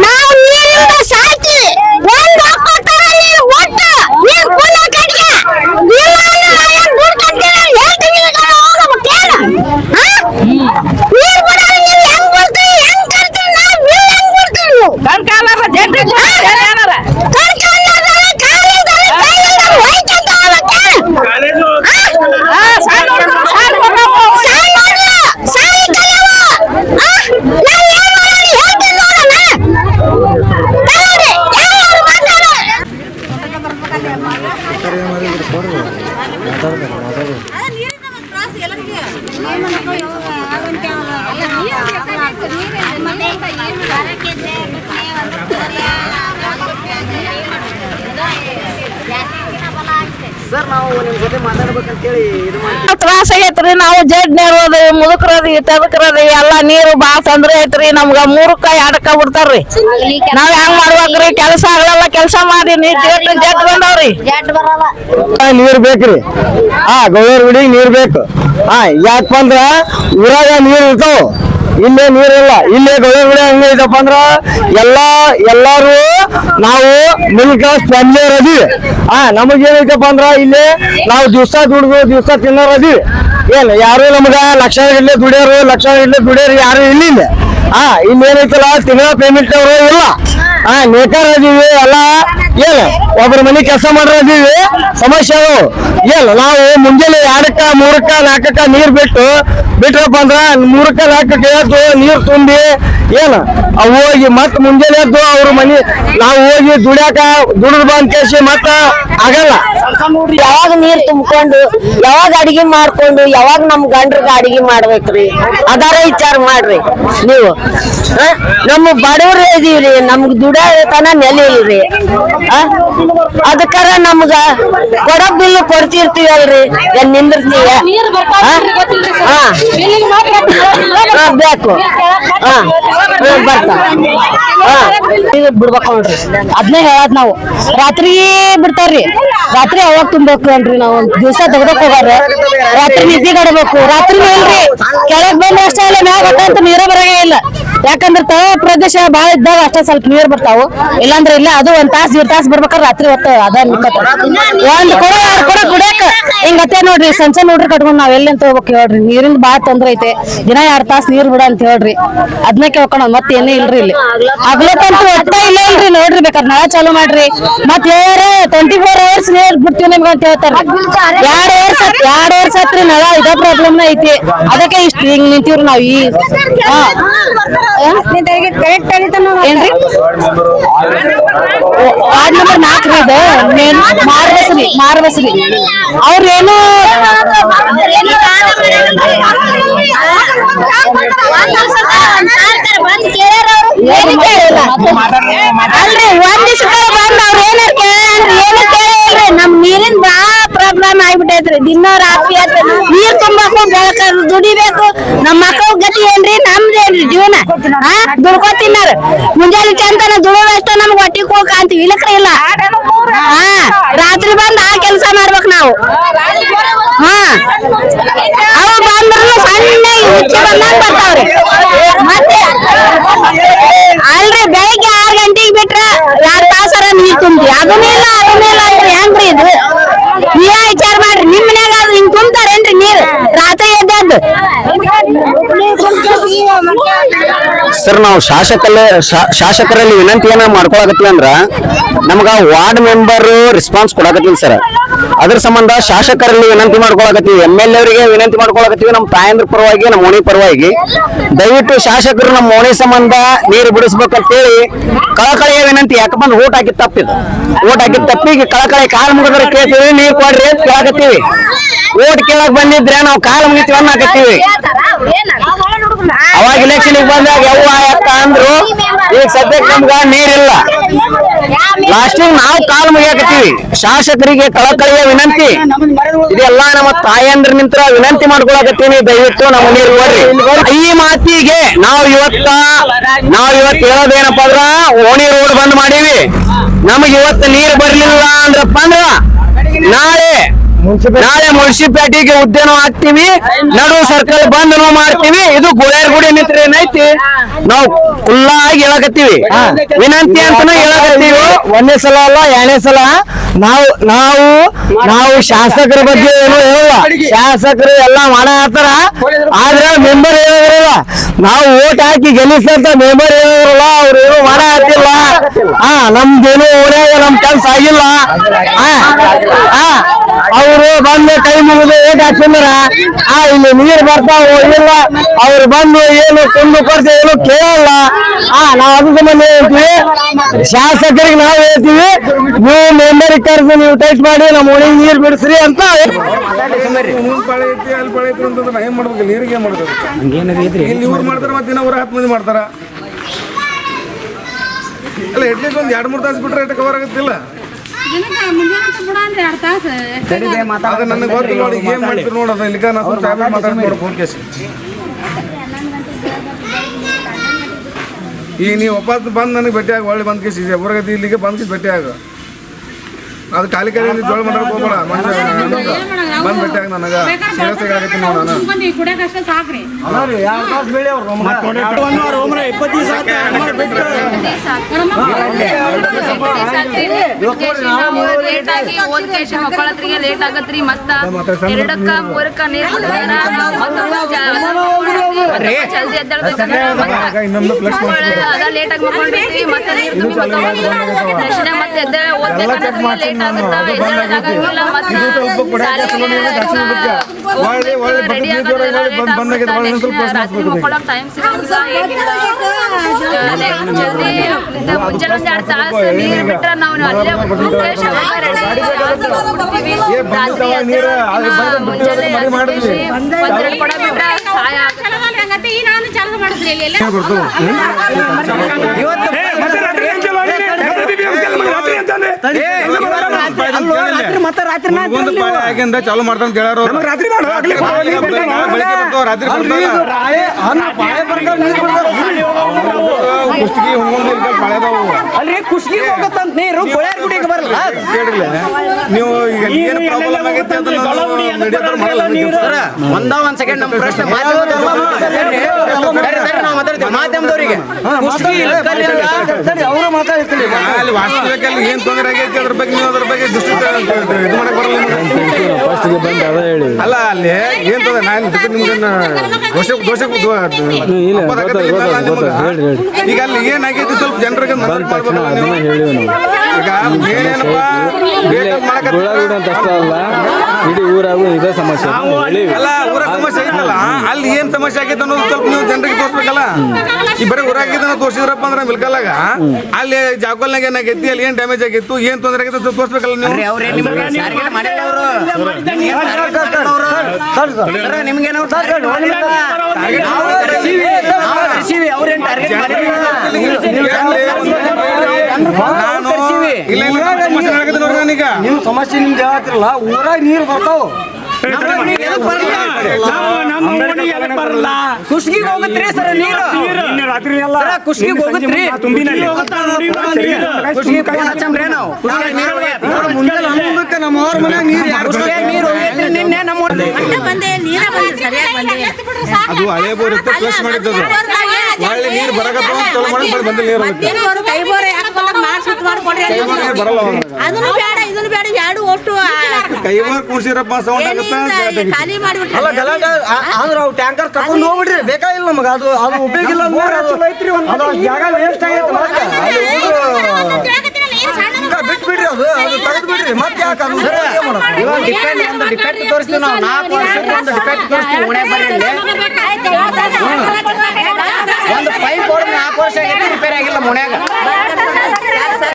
ನಾವು ನೀರಿಂದ ಸಾಕಿ ಒಂದು ಒಕ್ಕತ್ತಾರ ನೀರು ಒಟ್ಟು ನೀರು ಕುಲ್ಲ ಕಟ್ಗೆ ಇಲ್ಲ ಅಂದ್ರೆ ನಾನು ದುಡ್ಡು ಕಟ್ತೀನಿ ಹೇಳ್ತೀನಿ ಹೋಗಬೇಕೇನು ನೀರು ಬಿಡೋರು ನೀವು ಹೆಂಗ್ ಬಿಡ್ತೀವಿ ಹೆಂಗ್ ಕಟ್ತೀವಿ ನಾವು ಬಿಲ್ ಹೆಂಗ್ ಬಿಡ್ತೀವಿ ನೀವು ಕಣ್ಕಾಲರ ಜಡ್ರಿ ಕಣ್ಕಾಲರ ಕಾಲಿದ್ದಾರೆ ಕೈಯಿದ್ದಾರೆ ಹೋಯ್ತಂತ ಹೋಗ್ಬೇಕೇನು ಸರ್ ನಾವು ನಿಮ್ ಜೊತೆ ಮಾತಾಡ್ಬೇಕಂತೇಳಿ ಇದು ಮಾಡಿ ತ್ರಾಸ ಆಗೈತ್ರಿ ನಾವು ಜಡ್ನೇರೋದು ಮುದುಕರದಿ ತದಕರದಿ ಎಲ್ಲಾ ನೀರು ಬಾಳ ತೊಂದ್ರೆ ಐತ್ರಿ ನಮ್ಗ 3ಕ್ಕ 2ಕ್ಕ ಬಿಡ್ತಾರ್ರಿ ನಾವ್ ಹೆಂಗ್ ಮಾಡ್ಬೇಕ್ರಿ ಕೆಲಸ ಆಗಲ್ಲ ಕೆಲಸ ಮಾಡಿ ಜಡ್ ಬಂದವ್ರಿ ನೀರ್ ಬೇಕ್ರಿ ಗೌಳೂರ್ ಗುಡಿಗೆ ನೀರ್ ಬೇಕು ಯಾಕಪ್ಪ ಅಂದ್ರ ಊರಾಗ ನೀರ್ ಇರ್ತಾವ ಇಲ್ಲೇ ನೀರಿಲ್ಲ ಇಲ್ಲೇ ಗೌಳೂರ್ ಗುಡಿ ಹಂಗ ಐತಪ್ಪ ಅಂದ್ರ ಎಲ್ಲಾರು ನಾವು ಮಿಡಲ್ ಕ್ಲಾಸ್ ಫ್ಯಾಮಿಲಿ ಅದೀವಿ ನಮಗೇನೈತಪ್ಪ ಅಂದ್ರ ಇಲ್ಲಿ ನಾವು ದಿವ್ಸ ದುಡ್ದು ದಿವ್ಸ ತಿನ್ನೋರ್ ಅದೀವಿ ಏನ್ ಯಾರು ನಮ್ಗ ಲಕ್ಷಗಟ್ಟಲೆ ದುಡಿಯೋರು ಯಾರು ಇಲ್ಲ ಇಲ್ಲಿ ಏನೈತಲ್ಲ ತಿಂಗಳ ಪೇಮೆಂಟ್ ಅವರು ಇಲ್ಲ ನೇಕಾರ ಅದೀವಿ ಎಲ್ಲ ಏನ್ ಒಬ್ಬರ ಮನೆ ಕೆಲಸ ಮಾಡೋದೀವಿ ಸಮಸ್ಯೆ ಏನ್ ನಾವು ಮುಂಜಾನೆ 2ಕ್ಕ 3ಕ್ಕ 4ಕ್ಕ ನೀರ್ ಬಿಟ್ರಪ್ಪ ಅಂದ್ರ 3ಕ್ಕ 4ಕ್ಕ ಎದ್ದು ನೀರ್ ತುಂಬಿ ಏನ್ ಹೋಗಿ ಮತ್ ಮುಂಜಾನೆ ಎದ್ದು ಅವ್ರ ಮನಿ ನಾವು ಹೋಗಿ ದುಡಿದು ಬಂದ್ ಕೇಸಿ ಮತ್ತ ಆಗಲ್ಲ ಯಾವಾಗ ನೀರ್ ತುಂಬಿಕೊಂಡು ಯಾವಾಗ ಅಡಿಗೆ ಮಾಡ್ಕೊಂಡು ಯಾವಾಗ ನಮ್ ಗಂಡ್ರಿಗೆ ಅಡಿಗೆ ಮಾಡ್ಬೇಕ್ರಿ ಅದಾರ ವಿಚಾರ ಮಾಡ್ರಿ ನೀವು ನಮ್ಮ ಬಡವ್ರ ಇದೀವ್ರಿ ನಮ್ಗ್ ದುಡಿಯತನ ನೆಲೆ ಇಲ್ರಿ ಅದಕ್ಕಾರ ನಮ್ಗ ಕೊಡೋ ಬಿಲ್ ಕೊಡ್ತಿರ್ತೀವಲ್ರಿ ಏನ್ ನಿಂದಿರ್ತೀವ ಬೇಕು ಬಿಡ್ಬೇಕು ನೋಡ್ರಿ ಅದ್ನೇ ಹೇಳದ್ ನಾವು ರಾತ್ರಿ ಬಿಡ್ತಾರ್ರಿ ರಾತ್ರಿ ಅವಾಗ ತುಂಬೇಕ್ರಿ ನಾವು ದಿವಸ ತೆಗ್ದಕ್ ಹೋಗಾರ ರಾತ್ರಿ ನಿದ್ದೆ ಗಡಬೇಕು ರಾತ್ರಿ ಇಲ್ರಿ ಕೆಳಗ್ ಬಂದ ಅಷ್ಟೇ ಅಲ್ಲ ಮ್ಯಾಗ ಅಂತ ನೀರ ಬರಗೇ ಇಲ್ಲ ಯಾಕಂದ್ರೆ ತಳ ಪ್ರದೇಶ ಬಾಳ ಇದ್ದಾಗ ಅಷ್ಟೇ ಸ್ವಲ್ಪ ನೀರ್ ಬರ್ತಾವು ಇಲ್ಲಾಂದ್ರೆ ಇಲ್ಲ ಅದು 1 ತಾಸು 2 ತಾಸು ಬರ್ಬೇಕಾದ್ರೆ ರಾತ್ರಿ ಹೊತ್ತು ಅದ ಒಂದ್ ಕೊಡ 2 ಕೊಡ ಕುಡಿಯಕ ಹಿಂಗತ್ತೆ ನೋಡ್ರಿ ಸಂಚ ನೋಡ್ರಿ ಕಟ್ಕೊಂಡ್ ನಾವ್ ಎಲ್ಲಿ ಅಂತ ಹೋಗ್ಬೇಕು ಹೇಳ್ರಿ ನೀರಿಂದ ಬಾಳ ತೊಂದ್ರೆ ಐತೆ ದಿನ 2 ತಾಸು ನೀರ್ ಬಿಡ ಅಂತ ಹೇಳ್ರಿ ಅದ್ನ ಕೇಳ್ಕೊಂಡ್ ಮತ್ತೆ ಏನೇ ಇಲ್ರಿ ಇಲ್ಲಿ ಆಗ್ಲಕ್ಕಂತೂ ಒಟ್ಟ ಇಲ್ಲ ಇಲ್ರಿ ನೋಡ್ರಿ ಬೇಕಾದ್ರೆ ನಳ ಚಾಲು ಮಾಡ್ರಿ ಮತ್ ಹೇಳ್ಯಾರ 24 hours ನೀರ್ ಬಿಡ್ತೀವಿ ನಿಮ್ಗೆ ಅಂತ ಹೇಳ್ತಾರ 2 ವರ್ಷ ಹತ್ರಿ ನಳ ಇದೇ ಪ್ರಾಬ್ಲಮ್ ಐತಿ ಅದಕ್ಕೆ ಇಷ್ಟ ಹಿಂಗ್ ನಿಂತೀವ್ರಿ ನಾವ್ ಈ ಏನ್ರಿ ವಾರ್ಡ್ ನಂಬರ್ 4 ಇದು ಮಾರ್ಬಸ್ರಿ ಅವ್ರೇನು ಅಲ್ರಿ ಒಂದ್ ದಿವಸ ಬಂದ್ ಅವ್ರ ಏನಾರ ಕೇಳ್ರಿ ಏನು ಕೇಳಿಲ್ರಿ ನಮ್ ನೀರಿನ ಬಾಳ ಪ್ರಾಬ್ಲಮ್ ಆಗ್ಬಿಟ್ಟೈತ್ರಿ ದಿನ ರಾತ್ರಿ ನೀರ್ ತುಂಬಾಕು ಬೆಳಕ ದುಡಿಬೇಕು ನಮ್ ಮಕ್ಕಳ ಗತಿ ಏನ್ರಿ ನಮ್ದೇನ್ರಿ ಜೀವನ ದುಡ್ಕೊ ತಿನ್ನಾರ ಮುಂಜಾನೆ ಚಂತನ ದುಡಿದಷ್ಟ ನಮ್ಗೆ ಹೊಟ್ಟಿ ಹೋಗ ಅಂತೀವಿ ಇಲ್ಲಕ್ರಿ ಇಲ್ಲ ರಾತ್ರಿ ಬಂದ್ ಕೆಲಸ ಮಾಡ್ಬೇಕು ನಾವು ಅವು ಬಂದ್ರು ಸಣ್ಣ ಹುಚ್ಚಿ ಬಂದಂಗ ಬರ್ತಾವ್ರಿ ಮತ್ತೆ ಅಲ್ರಿ ಬೆಳಿಗ್ಗೆ 6 ಗಂಟೆಗೆ ಬಿಟ್ರ 2 ತಾಸರ ನೀರ್ ತುಂಬಿ ಅದನ್ನೇ ಇಲ್ಲ ಅಂದ್ರೆ ಹೆಂಗ್ರಿ ಇದು ನೀವೇ ವಿಚಾರ ಮಾಡ್ರಿ ನಿಮ್ ಮನ್ಯಾಗ ಅದು ಹಿಂಗ್ ತುಂಬ್ತಾರೇನ್ರಿ ನೀರ್ ರಾತ್ರಿ ಎದ್ದದ್ದು ಸರ್ ನಾವು ಶಾಸಕರಲ್ಲಿ ವಿನಂತಿ ಏನ ಮಾಡ್ಕೊಳಕತ್ತೀವಿ ಅಂದ್ರ ನಮ್ಗ ವಾರ್ಡ್ ಮೆಂಬರ್ ರೆಸ್ಪಾನ್ಸ್ ಕೊಡಕತ್ತೀವಿ ಸರ್ ಅದ್ರ ಸಂಬಂಧ ಶಾಸಕರಲ್ಲಿ ವಿನಂತಿ ಮಾಡ್ಕೊಳಕತ್ತೀವಿ MLA ಅವರಿಗೆ ವಿನಂತಿ ಮಾಡ್ಕೊಳಕತ್ತೀವಿ ನಮ್ಮ ತಾಯಂದ್ರ ಪರವಾಗಿ ನಮ್ಮ ಓಣಿ ಪರವಾಗಿ ದಯವಿಟ್ಟು ಶಾಸಕರು ನಮ್ಮ ಓಣಿ ಸಂಬಂಧ ನೀರು ಬಿಡಿಸ್ಬೇಕಂತೇಳಿ ಕಳಕಳಿಯ ವಿನಂತಿ ಯಾಕಪ್ಪ ಓಟ್ ಹಾಕಿದ್ ತಪ್ಪಿಗೆ ಕಳಕಳಿ ಕಾಲ್ ಮುಗಿದ್ರೆ ಕೇಳ್ತೀವಿ ನೀರ್ ಕೊಡ್ರಿ ಅಂತ ಕೇಳಕತ್ತೀವಿ ಓಟ್ ಕೇಳಕ್ ಬಂದಿದ್ರೆ ನಾವು ಕಾಲ್ ಮುಗಿತೀವಿ ಅನ್ನಕತ್ತೀವಿ ಅವಾಗ ಇಲೆಕ್ಷನ್ ಬಂದಾಗ ಯವ್ವ ಯಾಕ ಅಂದ್ರು ಈಗ ಸದ್ಯಕ್ಕೆ ನಮ್ಗ ನೀರಿಲ್ಲ ಲಾಸ್ಟಿಗೆ ನಾವು ಕಾಲ್ ಮುಗಿಯಾಕತ್ತೀವಿ ಶಾಸಕರಿಗೆ ಕಳಕಳಿಯ ವಿನಂತಿ ಇದೆಲ್ಲ ನಮ್ಮ ತಾಯಂದ್ರ ನಿಂತ್ರ ವಿನಂತಿ ಮಾಡ್ಕೊಳಕತ್ತೀವಿ ದಯವಿಟ್ಟು ನಮ್ಮ ನೀರು ಕೊಡ್ರಿ ಈ ಮಾತಿಗೆ ನಾವು ಇವತ್ತು ಹೇಳೋದೇನಪ್ಪ ಅಂದ್ರ ಓಣಿ ರೋಡ್ ಬಂದ್ ಮಾಡೀವಿ ನಮಗೆ ಇವತ್ತು ನೀರು ಬರ್ಲಿಲ್ಲ ಅಂದ್ರಪ್ಪ ಅಂದ್ರ ನಾಳೆ ನಾಳೆ ಮುನ್ಸಿಪಾಲಿಟಿಗೆ ಉದ್ಯಾನ ಹಾಕ್ತಿವಿ, ನಡು ಸರ್ಕಲ್ ಬಂದ್ ಮಾಡ್ತೀವಿ. ಇದು ಗೋಳಾರ್ಗುಡಿ ಮಿತ್ರ ಏನೈತಿ ನಾವು ಖುಲ್ಲಾಗಿ ಹೇಳಕತ್ತೀವಿ, ವಿನಂತಿ ಅಂತಾನು ಹೇಳಕತ್ತೀವಿ. ಒಂದೇ ಸಲ ಅಲ್ಲ, ಎರಡನೇ ಸಲ ನಾವು ಶಾಸಕರ ಬಗ್ಗೆ ಏನು ಹೇಳಲ್ಲ. ಶಾಸಕರು ಎಲ್ಲಾ ಮಾಡತ್ತಾರ, ಆದ್ರೆ ಮೆಂಬರ್ ಏನಿರಲ್ಲ. ನಾವು ಓಟ್ ಹಾಕಿ ಗೆಲ್ಲಿಸಂತ ಮೆಂಬರ್ ಏನಿರಲ್ಲ, ಅವ್ರು ಏನು ಮಾಡತ್ತಿಲ್ಲ. ನಮ್ದೇನು ಓಣ್ಯಾಗ ನಮ್ ಕೆಲ್ಸ ಆಗಿಲ್ಲ. ಅವರು ಬಂದು ಕೈ ಮುಗಿದು ಓಟ್ ಹಾಕ್ಸಿದ್ರ ಇಲ್ಲಿ ನೀರ್ ಬರ್ತಾವ ಇಲ್ಲ, ಅವ್ರು ಬಂದು ಏನು ಕುಂದು ಕೊಡ್ತೇವೆ ಏನು ಕೇಳಲ್ಲ. ನಾವ್ ಅದ್ರ ಸಂಬಂಧ ಹೇಳ್ತೀವಿ, ಶಾಸಕರಿಗೆ ನಾವು ಹೇಳ್ತೀವಿ, ನೀವು ಮೆಂಬರ್ ಕರೆದು ನೀವು ಟೈಟ್ ಮಾಡಿ ನಮ್ಮ ಓಣಿಗೆ ನೀರ್ ಬಿಡಿಸ್ರಿ ಅಂತ. ಪಾಳೆ ಐತಿ ಅಲ್ಲಿ ಪಾಳೆ ಐತಿ ಅಂತಂದ್ರೆ ಏನ್ ಮಾಡ್ಬೇಕು? ನೀರಿಗೆ ಏನ್ ಮಾಡ್ತಾರೆ? ಇಲ್ಲಿ ಇವ್ರು ಮಾಡ್ತಾರ, ಮತ್ತೆ ಇನ್ನೊಬ್ರು 10 ಮಂದಿ ಮಾಡ್ತಾರ. ಅಲ್ಲ ಅಟ್ಲೀಸ್ಟ್ ಒಂದ್ 2-3 ತಾಸು ಬಿಟ್ರೆ ಎಷ್ಟು ಕವರ್ ಆಗುತ್ತಿಲ್ಲ? ಅದು ನನಗೆ ಗೊತ್ತು ನೋಡಿ, ಏನ್ ಮಾಡ್ತೀರಿ ನೋಡೋದು. ಇಲ್ಲಿ ನಾವು ಮಾತಾಡ್ತೀನಿ ನೋಡ ಫೋನ್ ಕೇಸ್. ಈಗ ನೀವು ವಾಪಸ್ ಬಂದು ನನಗೆ ಭೇಟಿ ಆಗ, ಒಳ್ಳೆ ಬಂದ್ ಕೇಸ್ ಇದೆ ಊರಾಗತಿ, ಇಲ್ಲಿಗೆ ಬಂದ್ ಕೇಸ್ ಭೇಟಿ ಆಗ. ಅದು ಖಾಲಿ ಜೋಳ ಮಾತಾಡಕ್ ಹೋಗ್ಬೇಡ. ಬಂದ್ ಭೇಟಿ ಆಗ ನನಗ ಸೀರಿಯಸ್ ಆಗೈತಿ ನೋಡ. ಮಕ್ಕಳತ್ರಿಗೆ ಲೇಟ್ ಆಗತ್ರಿ. ಮತ್ತ 2-3 ನೀರ್ ಜಲ್ದಿ ಎದ್ದೇಳ್ಬೇಕು. ಲೇಟ್ ಆಗಿ ಮಕ್ಕೊಂಡಿರ್ತೀವಿ, ಮತ್ತೆ ನೀರ್ ತುಂಬಿ ಮತ್ತೆ ಎದ್ದೇಳ ಓದ್ಬೇಕಂದ್ರೆ ಲೇಟ್ ಆಗುತ್ತಾ, ಎದ್ದೇಳಕ್ಕಾಗಂಗಿಲ್ಲ. ಮತ್ತೆ ರೆಡಿ ಆಗೋದೆಲ್ಲ ಲೇಟ್ ಆಗುತ್ತೆ. ರಾತ್ರಿ ಮಕ್ಕೊಳ್ಳೋಕೆ ಟೈಮ್ ಸಿಗೋದಿಲ್ಲ. ಜಲ್ದಿ ಮುಂಜಾನೆ 2 ತಾಸು ನೀರು ಬಿಟ್ರೆ ನಾವು ಅಲ್ಲೇ ರಾತ್ರಿ ಮುಂಜಾನೆ 1-2 ಕೊಡ ಬಿಟ್ರೆ ಸಹಾಯ ಆಗುತ್ತೆ. ಚಾಲು ಮಾಡ್ತಾನೆ ನೀವು ಈಗ ಏನ್ ಪ್ರಾಬ್ಲಮ್ ಆಗೈತೆ ಒಂದ್ ಸೆಕೆಂಡ್ ನಮ್ಮ ಪ್ರಶ್ನೆ ಮಾಧ್ಯಮದವರಿಗೆ ಅವರು ಮಾತಾಡ್ತೀನಿ. ಅಲ್ಲಿ ವಾಸ್ತವಿಕಲ್ಲಿ ಏನ್ ತೊಂದರೆ ಆಗೈತಿ ಅದ್ರ ಬಗ್ಗೆ ನೀವು ಅದ್ರ ಬಗ್ಗೆ ದೃಷ್ಟಿ ಇದು ಮಾಡಕ್ ಬರಲ್ಲ. ಅಲ್ಲ ಅಲ್ಲಿ ಏನ್ ತೊಂದರೆ ನಾನು ಈಗ ಅಲ್ಲಿ ಏನಾಗೈತಿ ಸ್ವಲ್ಪ ಜನರಿಗೆ ಈಗ ಏನೇನಪ್ಪಾ ಇಡೀ ಊರಾಗೂ ಇದೇ ಸಮಸ್ಯೆ ಅಲ್ಲ, ಊರ ಸಮಸ್ಯೆ ಐತಲ್ಲ, ಅಲ್ಲಿ ಏನ್ ಸಮಸ್ಯೆ ಆಗೈತೆ ಅನ್ನೋದು ಸ್ವಲ್ಪ ನೀವು ಜನರಿಗೆ ತೋರಿಸ್ಬೇಕಲ್ಲ. ಈ ಬರೀ ಊರಾಗಿದ್ದ ತೋರಿಸಿದ್ರಪ್ಪ ಅಂದ್ರೆ ಮಿಲ್ಕಲ್ಲಾಗ ಅಲ್ಲಿ ಜಾಕೋಲ್ನಾಗ ಏನಾಗೈತಿ, ಅಲ್ಲಿ ಏನ್ ಡ್ಯಾಮೇಜ್ ಆಗಿತ್ತು, ಏನ್ ತೊಂದರೆ ಆಗೈತೆ ತೋರಿಸ್ಬೇಕಲ್ಲ ನೀವು. ನಿಮ್ ಸಮಸ್ಯೆ ನಿಮ್ಗೆ ಹೇಳತ್ತಿರಲ್ಲ, ಊರಾಗ ನೀರು ಬರ್ತಾವ, ಕುಷ್ಗಿಗೆ ಹೋಗತ್ರಿ ಸರ್ ನೀರು. ಕುಷ್ಗಿಗೆ ಹೋಗತ್ರಿ, ನಮ್ಮವ್ರ ಮನ್ಯಾಗ ನೀರು ನಿನ್ನೆ ನಮ್ಮ ಅದು ಹಳೆ ಬೋರ್ ಇತ್ತು, ಫ್ಲಶ್ ಮಾಡಿದ್ದು. ಒಳ್ಳೆ ನೀರು ಬರಕತ್ತ ಚಲೋ ಮಾಡಿ ಬಂದಿಲ್ಲ ನೀರು ಬರಲ್ಲ. ಕೈ ಕೂಡ್ಸಿರಪ್ಪ ಸೌಂಡ್ ಆಗುತ್ತಾ ಅಲ್ಲ ಗಲಾಟೆ ಆದ್ರೆ ಅವು ಟ್ಯಾಂಕರ್ ತಗೊಂಡು ಹೋಗ್ಬಿಡ್ರಿ, ಬೇಕಾಗಿಲ್ಲ ನಮಗ. ಅದು ಉಪಯೋಗ ಇಲ್ಲ ಅಂದ್ರೆ ಜಾಗ ವೇಸ್ಟ್ ಆಗೈತೆ. ಬಿಟ್ಬಿಡ್ರಿ, ಅದು ತೆಗೆದು ಬಿಡ್ರಿ. ಮತ್ತೆ ಯಾಕೆ ಅದು ಡಿಫೆಕ್ಟ್ ತೋರಿಸ್ತೀವಿ ನಾವು. 4 ವರ್ಷಕ್ಕೆ ಒಂದು ಡಿಫೆಕ್ಟ್ ತೋರಿಸ್ತೀವಿ. ಒಂದು ಪೈಪ್ 4 ವರ್ಷ ಆಗೈತಿ, ರಿಪೇರಿ ಆಗಿಲ್ಲ ಮುನ್ಯಾಗ.